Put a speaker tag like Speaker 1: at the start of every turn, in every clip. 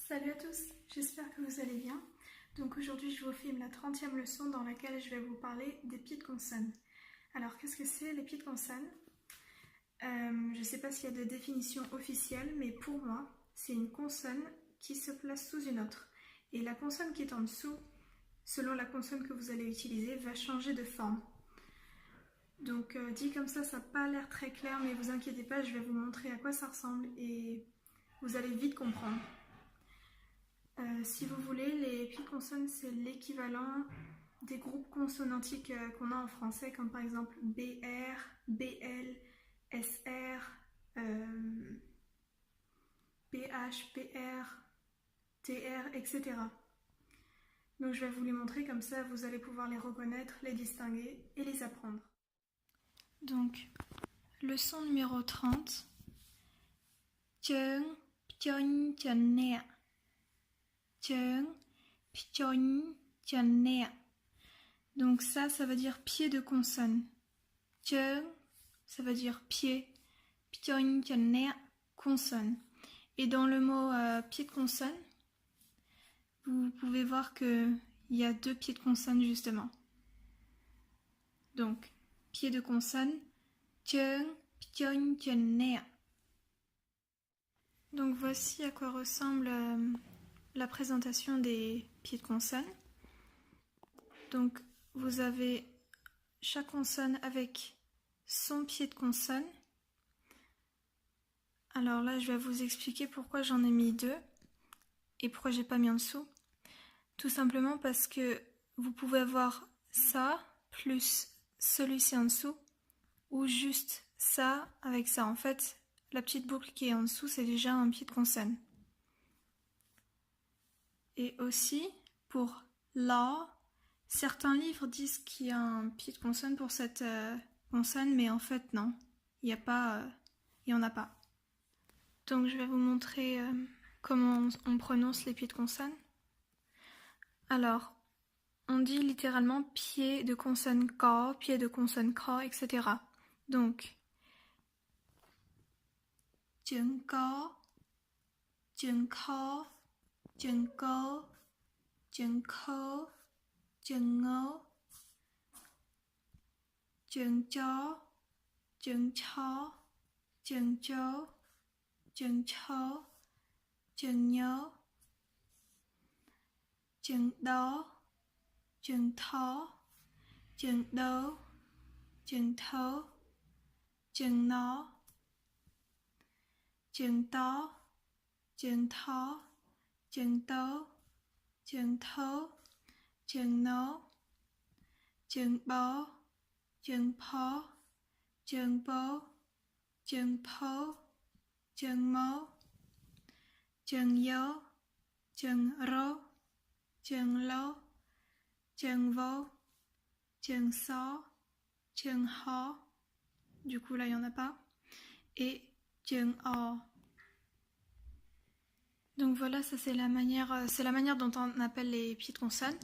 Speaker 1: Salut à tous, j'espère que vous allez bien. Donc aujourd'hui je vous filme la 30e leçon dans laquelle je vais vous parler des pieds de consonne. Alors qu'est-ce que c'est les pieds de consonne? Je ne sais pas s'il y a de définition officielle, mais pour moi c'est une consonne qui se place sous une autre. Et la consonne qui est en dessous, selon la consonne que vous allez utiliser, va changer de forme. Donc dit comme ça n'a pas l'air très clair, mais vous inquiétez pas, je vais vous montrer à quoi ça ressemble et vous allez vite comprendre. Si vous voulez, les pieds de consonne, c'est l'équivalent des groupes consonantiques qu'on a en français, comme par exemple BR, BL, SR, PH, PR, TR, etc. Donc je vais vous les montrer, comme ça vous allez pouvoir les reconnaître, les distinguer et les apprendre. Donc, leçon numéro 30. Chön, pchon, chonne. Chön, pchon, chonne. Donc ça veut dire pied de consonne. Chön, ça veut dire pied. Pchon, chonne, consonne. Et dans le mot pied de consonne, vous pouvez voir qu'il y a deux pieds de consonne justement. Donc, pied de consonne, chön, pchon, chonne. Donc voici à quoi ressemble la présentation des pieds de consonne. Donc vous avez chaque consonne avec son pied de consonne. Alors là, je vais vous expliquer pourquoi j'en ai mis deux et pourquoi j'ai pas mis en dessous. Tout simplement parce que vous pouvez avoir ça plus celui-ci en dessous ou juste ça avec ça. En fait, la petite boucle qui est en dessous, c'est déjà un pied de consonne. Et aussi, pour la, certains livres disent qu'il y a un pied de consonne pour cette consonne, mais en fait non, il n'y en a pas. Donc je vais vous montrer comment on prononce les pieds de consonne. Alors, on dit littéralement pied de consonne ka, pied de consonne ka, etc. Donc, chừng ka, chừng kho, chừng cô, chừng khô, chừng ngô, chừng chó, chừng chó, chừng chó, chừng chó, chừng nhó, chừng đó, chừng thó, chừng đố, chừng thố, chừng nó, chừng tó, chừng thó, chừng tố, chừng thố, chừng nố, chừng bó, chừng phó, chừng bố, chừng phó, chừng mố, chừng dố, chừng rô, chừng lô, chừng vô, chừng xó, chừng hó. Du coup là il n'y en a pas. Et chừng o. Donc voilà, ça c'est la manière dont on appelle les pieds de consonne.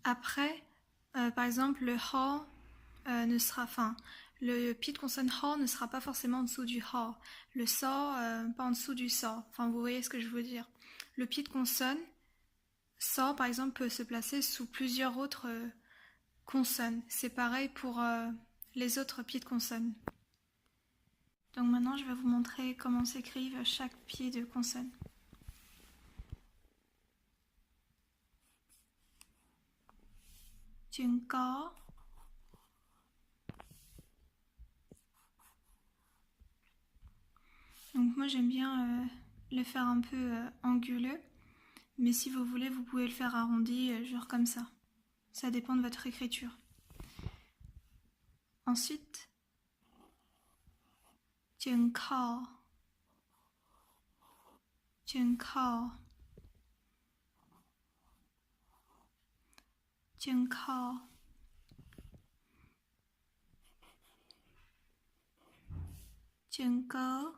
Speaker 1: Après, par exemple, le ha le pied de consonne ha ne sera pas forcément en dessous du ha. Le sa, pas en dessous du sa. Enfin, vous voyez ce que je veux dire. Le pied de consonne, sa par exemple, peut se placer sous plusieurs autres consonnes. C'est pareil pour les autres pieds de consonne. Donc maintenant, je vais vous montrer comment s'écrivent chaque pied de consonne. Chừng có, donc moi j'aime bien le faire un peu anguleux, mais si vous voulez vous pouvez le faire arrondi, genre comme ça. Ça dépend de votre écriture. Ensuite, chừng kho, chừng kho, chừng kho, chừng cớ,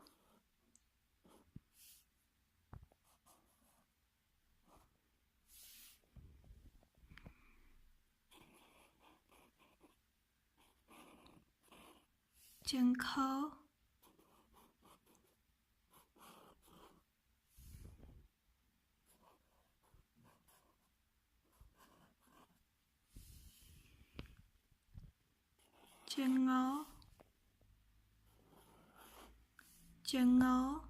Speaker 1: chừng khô, Chân ngó. Chân ngó.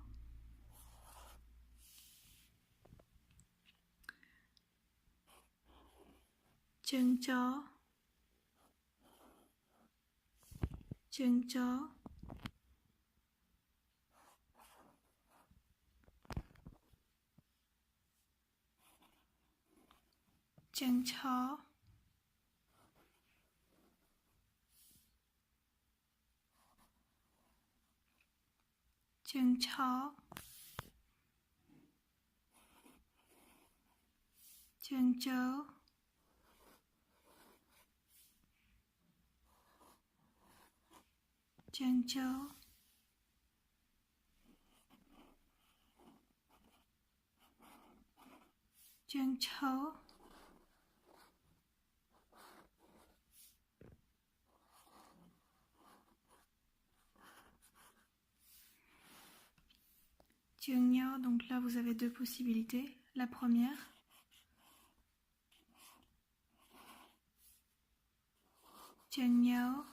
Speaker 1: Chân chó. Chân chó. Chân chó. Chân chó. Chân chó. Chân chó. Chân chó. Chân nhỏ, donc là vous avez deux possibilités. La première, chân nhỏ.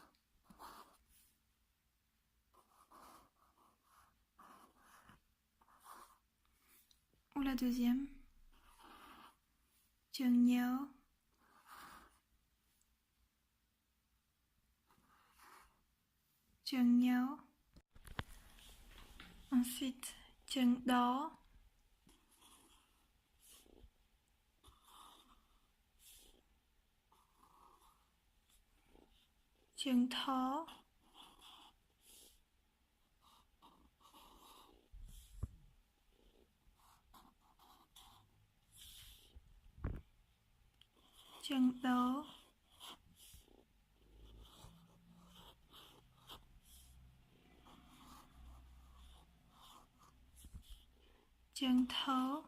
Speaker 1: Ou la deuxième, chân nhỏ. Chân nhỏ. Ensuite, chân đỏ. Chân thỏ. Chân đỏ. Chân thỏ.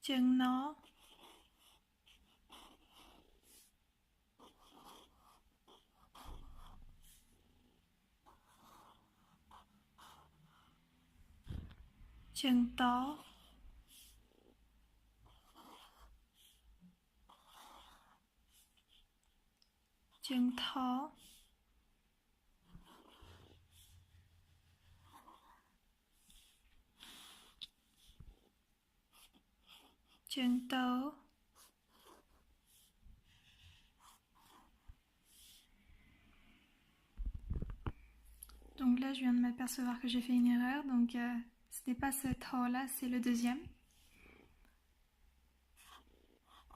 Speaker 1: Chân nó. Chân tó. Chân thỏ. Chân tớ. Donc là, je viens de m'apercevoir que j'ai fait une erreur. Donc, ce n'est pas ce thỏ-là, c'est le deuxième.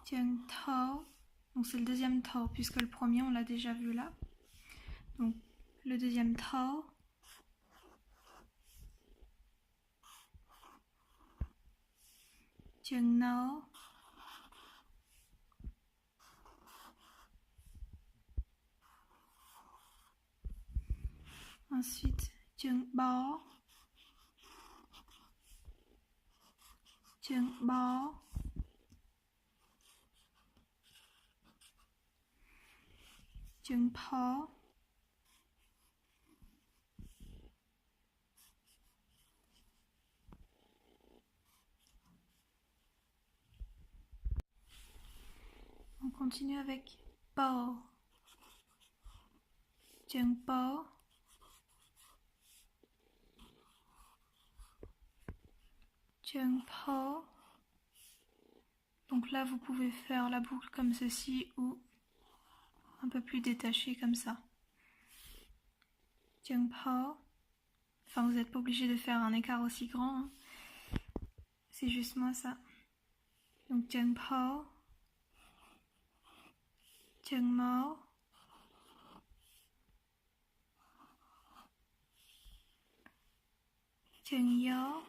Speaker 1: Chân thỏ. Donc, c'est le deuxième thỏ, puisque le premier, on l'a déjà vu là. Donc, le deuxième thỏ. Chân nó. Ensuite, chân bó. Chân bó. Chân phó. On continue avec bó. Chân bó. Chân phó. Donc là, vous pouvez faire la boucle comme ceci ou un peu plus détachée comme ça. Chân phó. Enfin, vous n'êtes pas obligé de faire un écart aussi grand. Hein. C'est juste moi ça. Donc chân phó. Chân mó. Chân gió.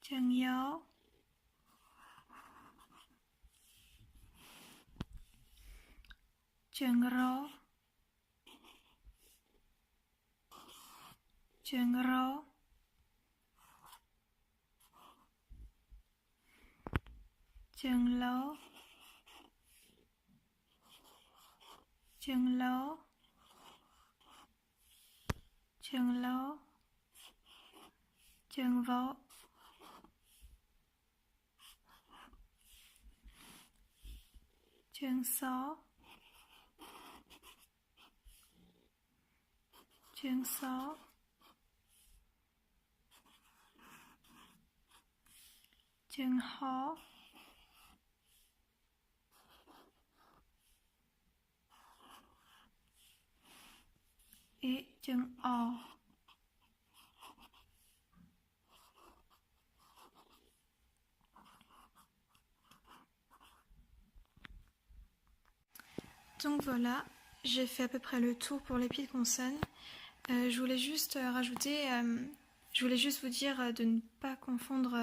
Speaker 1: Chân gió. Chân ró. Chân ró. Chân ló. Chân ló. chừng lô, chừng vô, chừng số, chừng số, chừng hó, et chừng o. Donc voilà, j'ai fait à peu près le tour pour les pieds de consonne. Je voulais juste rajouter, je voulais juste vous dire de ne pas confondre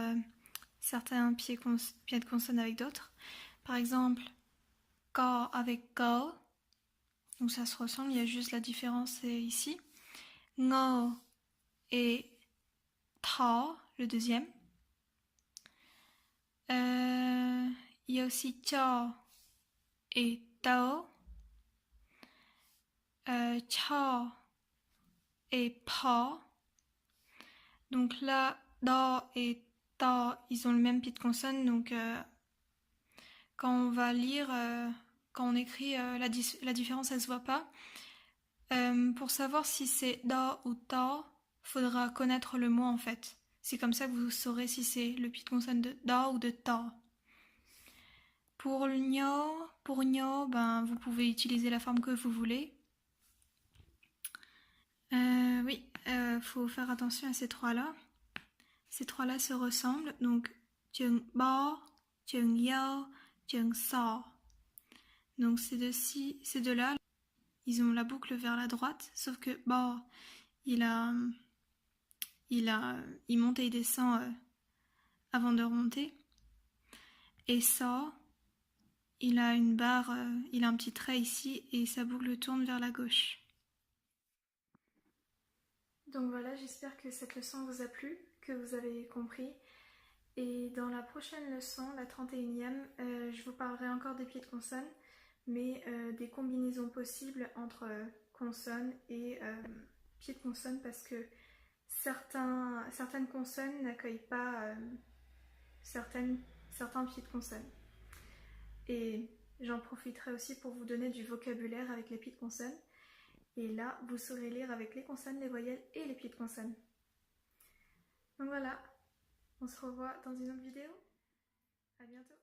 Speaker 1: certains pieds de consonne avec d'autres. Par exemple, ka avec go, donc ça se ressemble, il y a juste la différence c'est ici. Ngo et ta, le deuxième. Il y a aussi cha et tao. Cha et pa. Donc là, da et ta, ils ont le même pied de consonne. Donc quand on va lire, quand on écrit, la différence, elle se voit pas. Pour savoir si c'est da ou ta, faudra connaître le mot en fait. C'est comme ça que vous saurez si c'est le pied de consonne de da ou de ta. Pour le nyo, ben, vous pouvez utiliser la forme que vous voulez. Oui, faut faire attention à ces trois-là. Ces trois-là se ressemblent, donc chừng bo, chừng yo, chừng so. Donc ces deux-là, ils ont la boucle vers la droite, sauf que bo, il monte et il descend avant de remonter. Et so, il a une barre, il a un petit trait ici et sa boucle tourne vers la gauche. Donc voilà, j'espère que cette leçon vous a plu, que vous avez compris. Et dans la prochaine leçon, la 31e, je vous parlerai encore des pieds de consonne, mais des combinaisons possibles entre consonnes et pieds de consonne parce que certaines consonnes n'accueillent pas certains pieds de consonne. Et j'en profiterai aussi pour vous donner du vocabulaire avec les pieds de consonne. Et là, vous saurez lire avec les consonnes, les voyelles et les pieds de consonne. Donc voilà, on se revoit dans une autre vidéo. À bientôt.